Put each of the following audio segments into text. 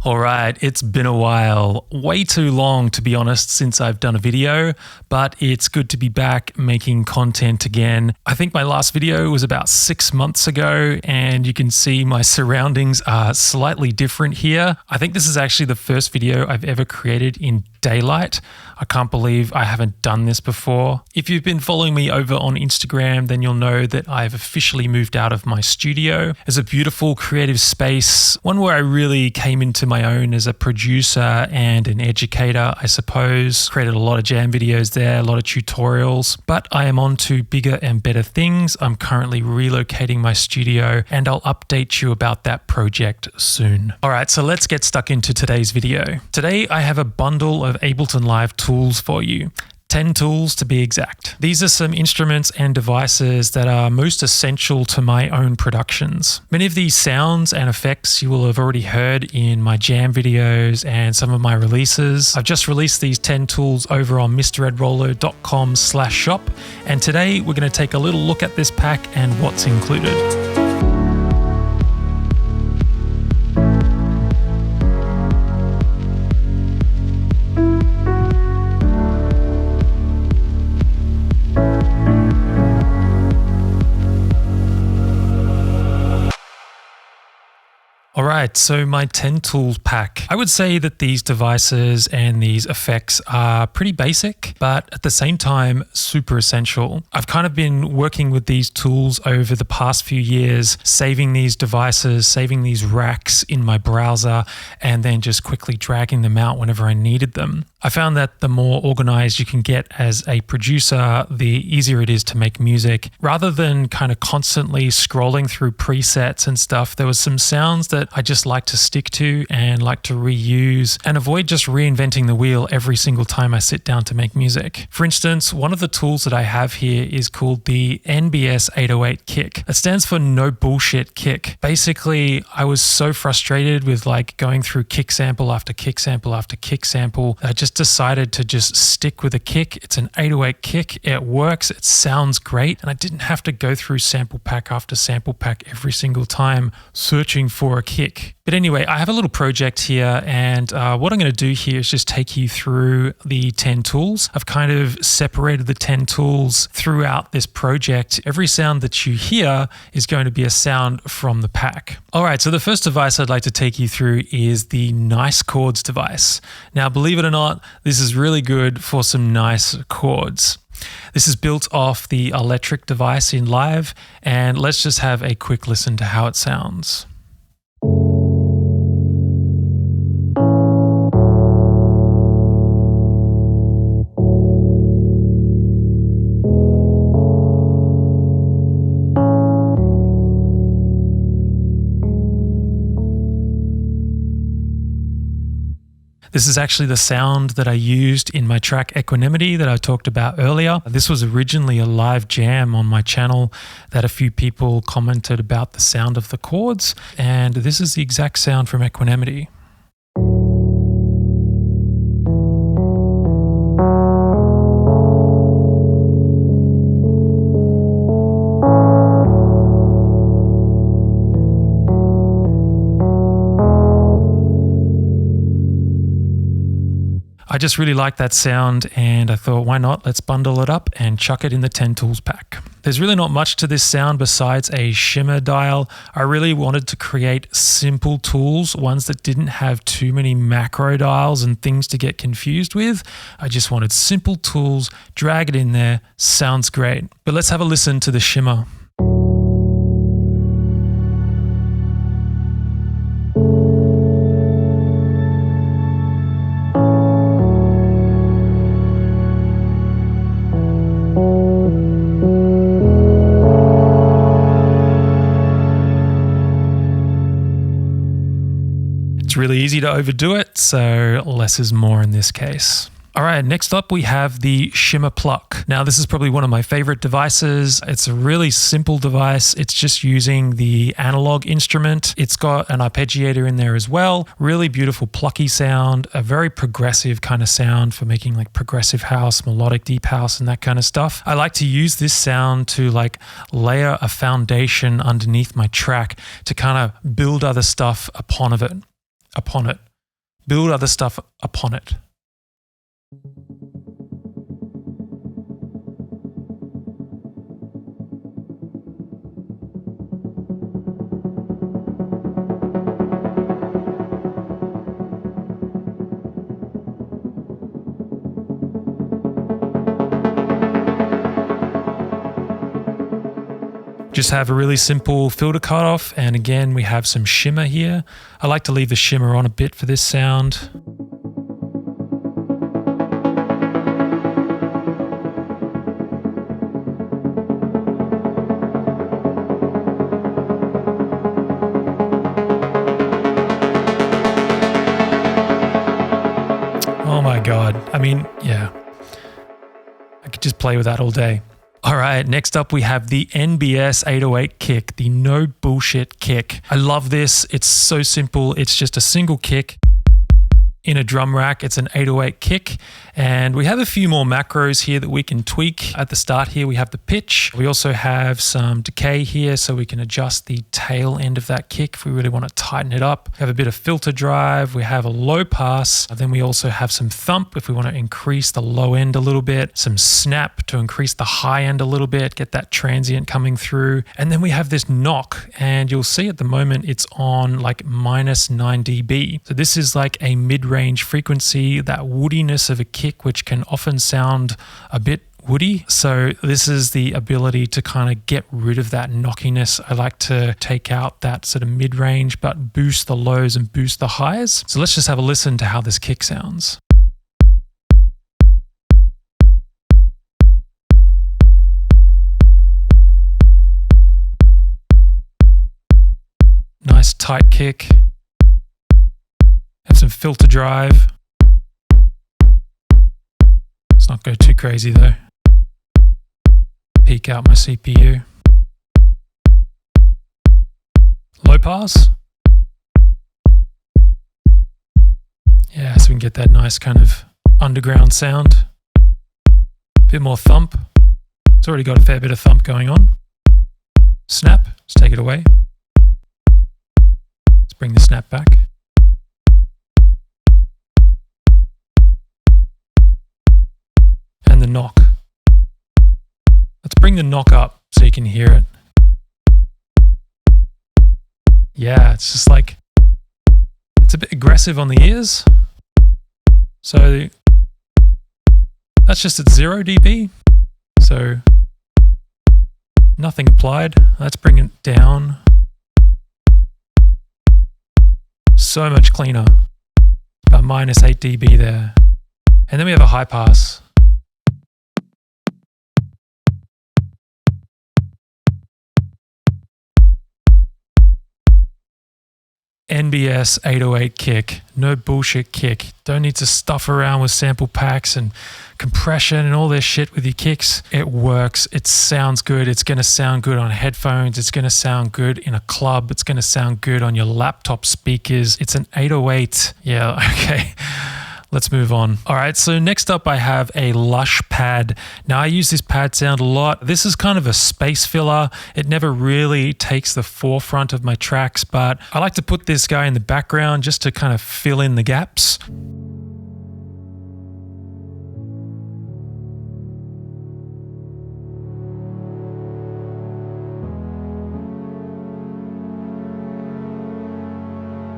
All right, it's been a while, way too long to be honest since I've done a video, but it's good to be back making content again. I think my last video was about 6 months ago and you can see my surroundings are slightly different here. I think this is actually the first video I've ever created in daylight. I can't believe I haven't done this before. If you've been following me over on Instagram, then you'll know that I've officially moved out of my studio. It's a beautiful creative space, one where I really came into my own as a producer and an educator, I suppose. Created a lot of jam videos there, a lot of tutorials, but I am on to bigger and better things. I'm currently relocating my studio and I'll update you about that project soon. All right, so let's get stuck into today's video. Today, I have a bundle of Ableton Live tools for you. 10 tools to be exact. These are some instruments and devices that are most essential to my own productions. Many of these sounds and effects you will have already heard in my jam videos and some of my releases. I've just released these 10 tools over on mredrolo.com/shop, and today we're going to take a little look at this pack and what's included. All right, so my 10 tools pack. I would say that these devices and these effects are pretty basic, but at the same time, super essential. I've kind of been working with these tools over the past few years, saving these devices, saving these racks in my browser, and then just quickly dragging them out whenever I needed them. I found that the more organized you can get as a producer, the easier it is to make music. Rather than kind of constantly scrolling through presets and stuff, there was some sounds that I just like to stick to and like to reuse and avoid just reinventing the wheel every single time I sit down to make music. For instance, one of the tools that I have here is called the NBS808 Kick. It stands for No Bullshit Kick. Basically, I was so frustrated with like going through kick sample after kick sample after kick sample. I just decided to just stick with a kick. It's an 808 kick. It works. It sounds great. And I didn't have to go through sample pack after sample pack every single time searching for a kick. But anyway, I have a little project here, and what I'm going to do here is just take you through the 10 tools. I've kind of separated the 10 tools throughout this project. Every sound that you hear is going to be a sound from the pack. All right, so the first device I'd like to take you through is the Nice Chords device. Now, believe it or not, this is really good for some nice chords. This is built off the electric device in Live, and let's just have a quick listen to how it sounds. This is actually the sound that I used in my track Equanimity that I talked about earlier. This was originally a live jam on my channel that a few people commented about the sound of the chords, and this is the exact sound from Equanimity. I just really like that sound and I thought, why not? Let's bundle it up and chuck it in the 10 tools pack. There's really not much to this sound besides a shimmer dial. I really wanted to create simple tools, ones that didn't have too many macro dials and things to get confused with. I just wanted simple tools, drag it in there, sounds great. But let's have a listen to the shimmer. It's really easy to overdo it, so less is more in this case. All right, next up we have the Shimmer Pluck. Now this is probably one of my favorite devices. It's a really simple device. It's just using the analog instrument. It's got an arpeggiator in there as well. Really beautiful plucky sound, a very progressive kind of sound for making like progressive house, melodic deep house and that kind of stuff. I like to use this sound to like layer a foundation underneath my track to kind of build other stuff upon it. build other stuff upon it. Just have a really simple filter cutoff, and again we have some shimmer here. I like to leave the shimmer on a bit for this sound. Oh my god, I mean, yeah, I could just play with that all day. All right, next up we have the NBS808 Kick, the no bullshit kick. I love this. It's so simple. It's just a single kick in a drum rack. It's an 808 kick, and we have a few more macros here that we can tweak. At the start here we have the pitch. We also have some decay here, so we can adjust the tail end of that kick if we really want to tighten it up. We have a bit of filter drive. We have a low pass. Then we also have some thump if we want to increase the low end a little bit, some snap to increase the high end a little bit, get that transient coming through. And then we have this knock, and you'll see at the moment it's on like -9 dB. So this is like a mid-range frequency, that woodiness of a kick, which can often sound a bit woody. So this is the ability to kind of get rid of that knockiness. I like to take out that sort of mid-range, but boost the lows and boost the highs. So let's just have a listen to how this kick sounds. Nice tight kick. Have some filter drive. Let's not go too crazy though. Peek out my CPU. Low pass. Yeah, so we can get that nice kind of underground sound. Bit more thump. It's already got a fair bit of thump going on. Snap, let's take it away. Let's bring the snap back. And the knock. Let's bring the knock up so you can hear it. Yeah, it's just like, it's a bit aggressive on the ears. So that's just at 0 dB. So nothing applied. Let's bring it down. So much cleaner. About -8 dB there. And then we have a high pass. NBS808 Kick, no bullshit kick. Don't need to stuff around with sample packs and compression and all this shit with your kicks. It works. It sounds good. It's going to sound good on headphones. It's going to sound good in a club. It's going to sound good on your laptop speakers. It's an 808. Yeah, okay. Let's move on. All right, so next up I have a Lush Pad. Now I use this pad sound a lot. This is kind of a space filler. It never really takes the forefront of my tracks, but I like to put this guy in the background just to kind of fill in the gaps.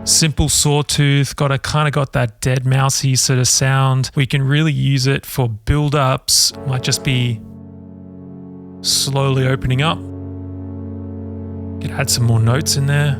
Simple sawtooth, got that dead mousey sort of sound. We can really use it for build-ups. Might just be slowly opening up. Could add some more notes in there.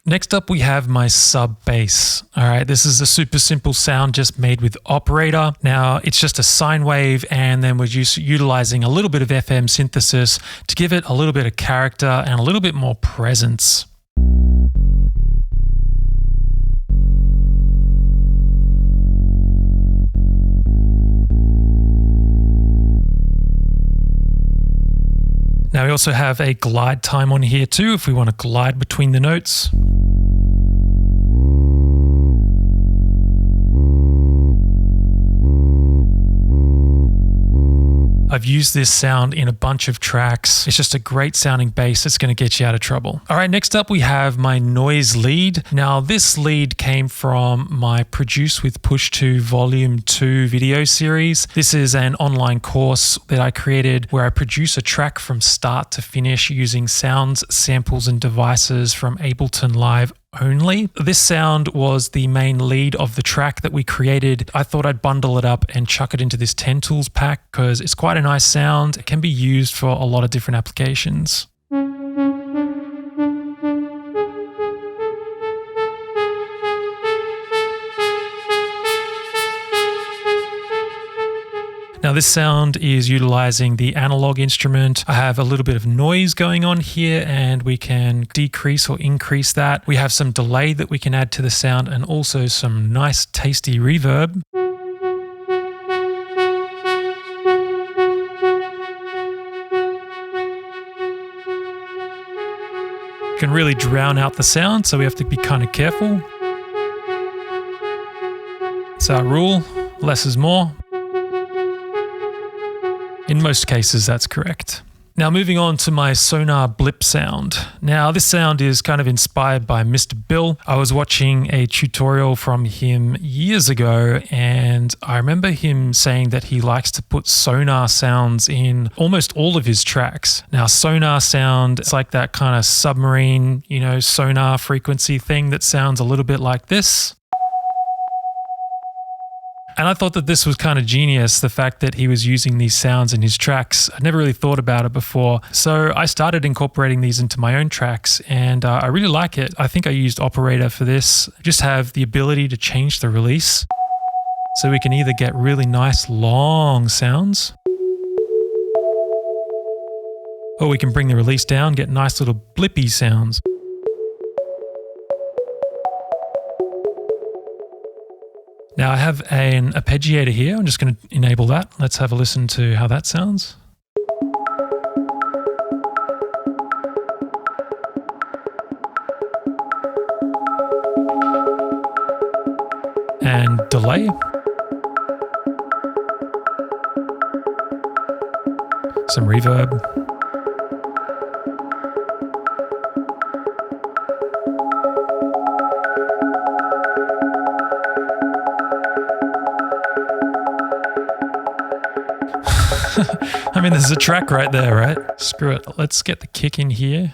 Next up, we have my sub bass. All right, this is a super simple sound just made with Operator. Now, it's just a sine wave, and then we're utilizing a little bit of FM synthesis to give it a little bit of character and a little bit more presence. Now, we also have a glide time on here too, if we want to glide between the notes. I've used this sound in a bunch of tracks. It's just a great sounding bass that's going to get you out of trouble. All right, next up we have my noise lead. Now this lead came from my Produce with Push 2 Volume 2 video series. This is an online course that I created where I produce a track from start to finish using sounds, samples, and devices from Ableton Live only. This sound was the main lead of the track that we created. I thought I'd bundle it up and chuck it into this 10 tools pack because it's quite a nice sound. It can be used for a lot of different applications. Now this sound is utilizing the analog instrument. I have a little bit of noise going on here and we can decrease or increase that. We have some delay that we can add to the sound and also some nice tasty reverb. Can really drown out the sound, so we have to be kind of careful. It's our rule, less is more. In most cases, that's correct. Now moving on to my Sonar Blip sound. Now this sound is kind of inspired by Mr. Bill. I was watching a tutorial from him years ago and I remember him saying that he likes to put sonar sounds in almost all of his tracks. Now sonar sound, it's like that kind of submarine, sonar frequency thing that sounds a little bit like this. And I thought that this was kind of genius, the fact that he was using these sounds in his tracks. I'd never really thought about it before. So I started incorporating these into my own tracks and I really like it. I think I used Operator for this. Just have the ability to change the release. So we can either get really nice long sounds, or we can bring the release down, get nice little blippy sounds. Now I have an arpeggiator here. I'm just going to enable that. Let's have a listen to how that sounds. And delay. Some reverb. I mean, there's a track right there, right? Screw it. Let's get the kick in here.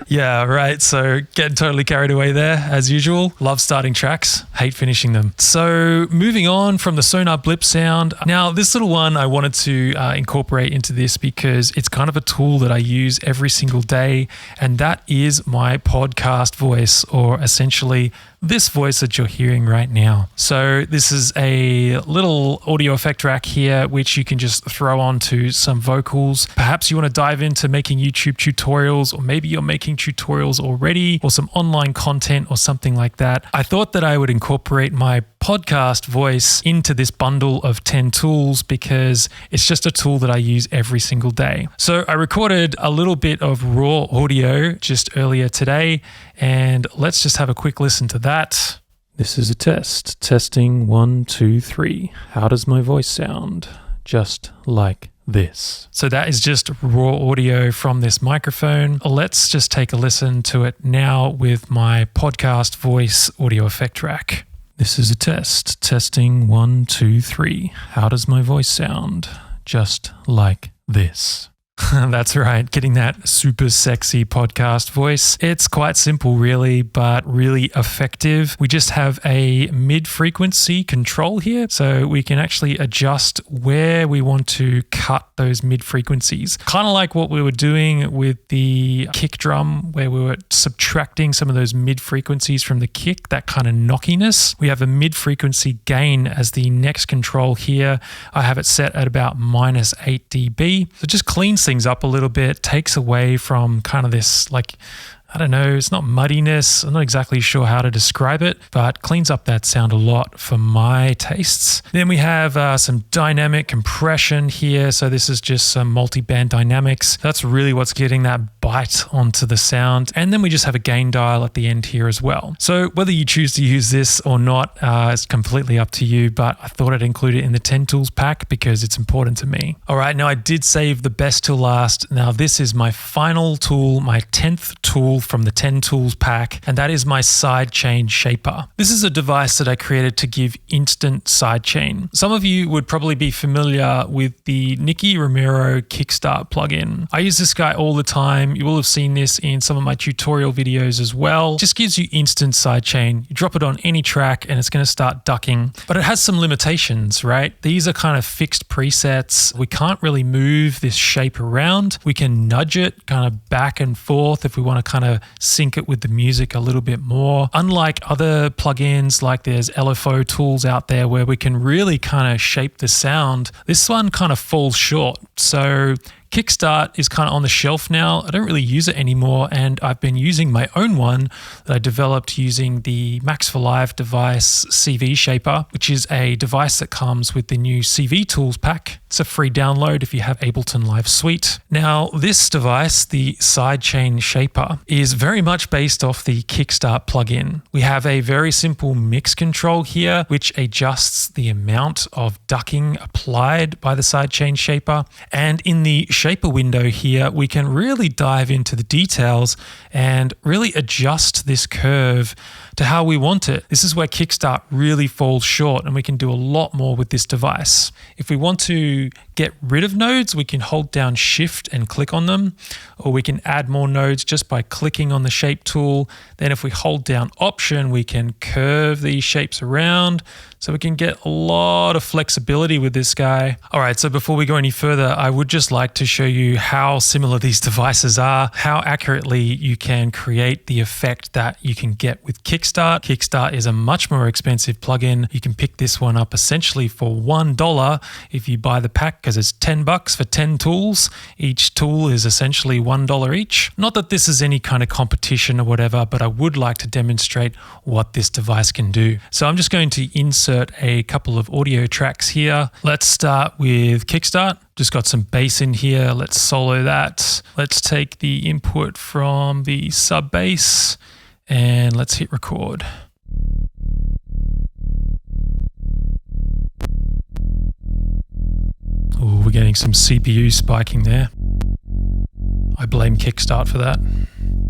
Yeah, right. So getting totally carried away there as usual. Love starting tracks, hate finishing them. So moving on from the Sonar Blip sound. Now this little one I wanted to incorporate into this because it's kind of a tool that I use every single day, and that is my podcast voice, or essentially this voice that you're hearing right now. So this is a little audio effect rack here, which you can just throw onto some vocals. Perhaps you want to dive into making YouTube tutorials, or maybe you're making tutorials already, or some online content or something like that. I thought that I would incorporate my podcast voice into this bundle of 10 tools because it's just a tool that I use every single day. So I recorded a little bit of raw audio just earlier today, and let's just have a quick listen to that. This is a test. Testing 1, 2, 3. How does my voice sound? Just like this. So that is just raw audio from this microphone. Let's just take a listen to it now with my podcast voice audio effect rack. This is a test. Testing 1, 2, 3. How does my voice sound? Just like this. That's right, getting that super sexy podcast voice. It's quite simple really, but really effective. We just have a mid-frequency control here, so we can actually adjust where we want to cut those mid-frequencies. Kind of like what we were doing with the kick drum, where we were subtracting some of those mid-frequencies from the kick, that kind of knockiness. We have a mid-frequency gain as the next control here. I have it set at about -8 dB. So it just cleans things up a little bit, takes away from kind of this like I don't know, it's not muddiness. I'm not exactly sure how to describe it, but cleans up that sound a lot for my tastes. Then we have some dynamic compression here. So this is just some multi-band dynamics. That's really what's getting that bite onto the sound. And then we just have a gain dial at the end here as well. So whether you choose to use this or not, it's completely up to you, but I thought I'd include it in the 10 tools pack because it's important to me. All right, now I did save the best till last. Now this is my final tool, my 10th tool from the 10 tools pack, and that is my sidechain shaper. This is a device that I created to give instant sidechain. Some of you would probably be familiar with the Nicky Romero Kickstart plugin. I use this guy all the time. You will have seen this in some of my tutorial videos as well. It just gives you instant sidechain. You drop it on any track and it's going to start ducking, but it has some limitations, right? These are kind of fixed presets. We can't really move this shape around. We can nudge it kind of back and forth if we want to kind of sync it with the music a little bit more. Unlike other plugins, like there's LFO tools out there where we can really kind of shape the sound, this one kind of falls short. So Kickstart is kind of on the shelf now. I don't really use it anymore, and I've been using my own one that I developed using the Max for Live device CV Shaper, which is a device that comes with the new CV Tools pack. It's a free download if you have Ableton Live Suite. Now, this device, the Sidechain Shaper, is very much based off the Kickstart plugin. We have a very simple mix control here, which adjusts the amount of ducking applied by the Sidechain Shaper. And in the Shaper window here, we can really dive into the details and really adjust this curve to how we want it. This is where Kickstart really falls short, and we can do a lot more with this device. If we want to get rid of nodes, we can hold down Shift and click on them, or we can add more nodes just by clicking on the shape tool. Then if we hold down Option, we can curve these shapes around. So we can get a lot of flexibility with this guy. All right, so before we go any further, I would just like to show you how similar these devices are, how accurately you can create the effect that you can get with Kickstart. Kickstart is a much more expensive plugin. You can pick this one up essentially for $1 if you buy the pack, because it's $10 for 10 tools. Each tool is essentially $1 each. Not that this is any kind of competition or whatever, but I would like to demonstrate what this device can do. So I'm just going to insert a couple of audio tracks here. Let's start with Kickstart. Just got some bass in here. Let's solo that. Let's take the input from the sub bass and let's hit record. Oh, we're getting some CPU spiking there. I blame Kickstart for that.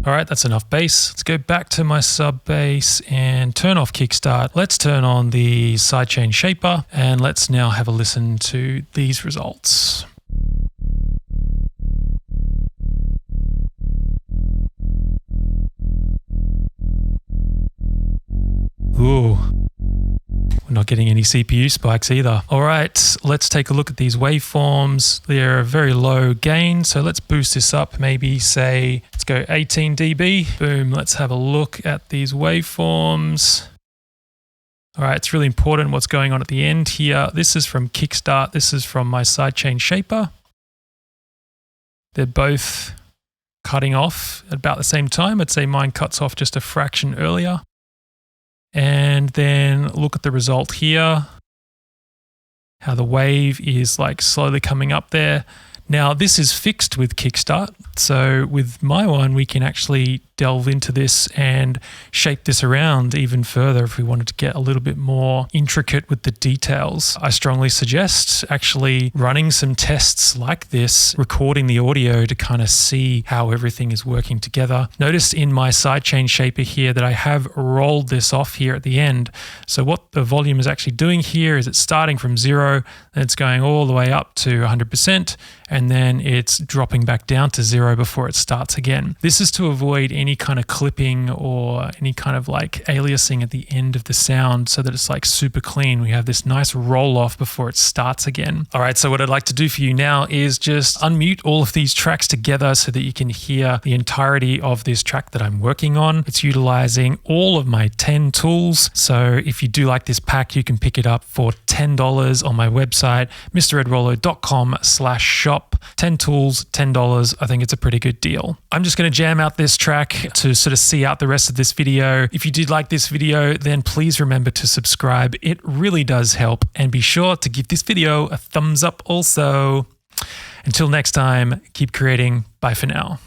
All right, that's enough bass. Let's go back to my sub bass and turn off Kickstart. Let's turn on the Sidechain Shaper and let's now have a listen to these results. Ooh. We're not getting any CPU spikes either. All right, let's take a look at these waveforms. They're a very low gain, so let's boost this up. Maybe say, let's go 18 dB. Boom, let's have a look at these waveforms. All right, it's really important what's going on at the end here. This is from Kickstart. This is from my Sidechain Shaper. They're both cutting off at about the same time. I'd say mine cuts off just a fraction earlier. And then look at the result here, how the wave is like slowly coming up there. Now this is fixed with Kickstart. So with my one, we can actually delve into this and shape this around even further if we wanted to get a little bit more intricate with the details. I strongly suggest actually running some tests like this, recording the audio to kind of see how everything is working together. Notice in my Sidechain Shaper here that I have rolled this off here at the end. So what the volume is actually doing here is it's starting from 0, and it's going all the way up to 100%, and then it's dropping back down to 0 before it starts again. This is to avoid any kind of clipping or any kind of like aliasing at the end of the sound so that it's like super clean. We have this nice roll off before it starts again. All right, so what I'd like to do for you now is just unmute all of these tracks together so that you can hear the entirety of this track that I'm working on. It's utilizing all of my 10 tools. So if you do like this pack, you can pick it up for $10 on my website, mredrollo.com/shop. 10 tools, $10. I think it's a pretty good deal. I'm just going to jam out this track to sort of see out the rest of this video. If you did like this video, then please remember to subscribe. It really does help. And be sure to give this video a thumbs up also. Until next time, keep creating. Bye for now.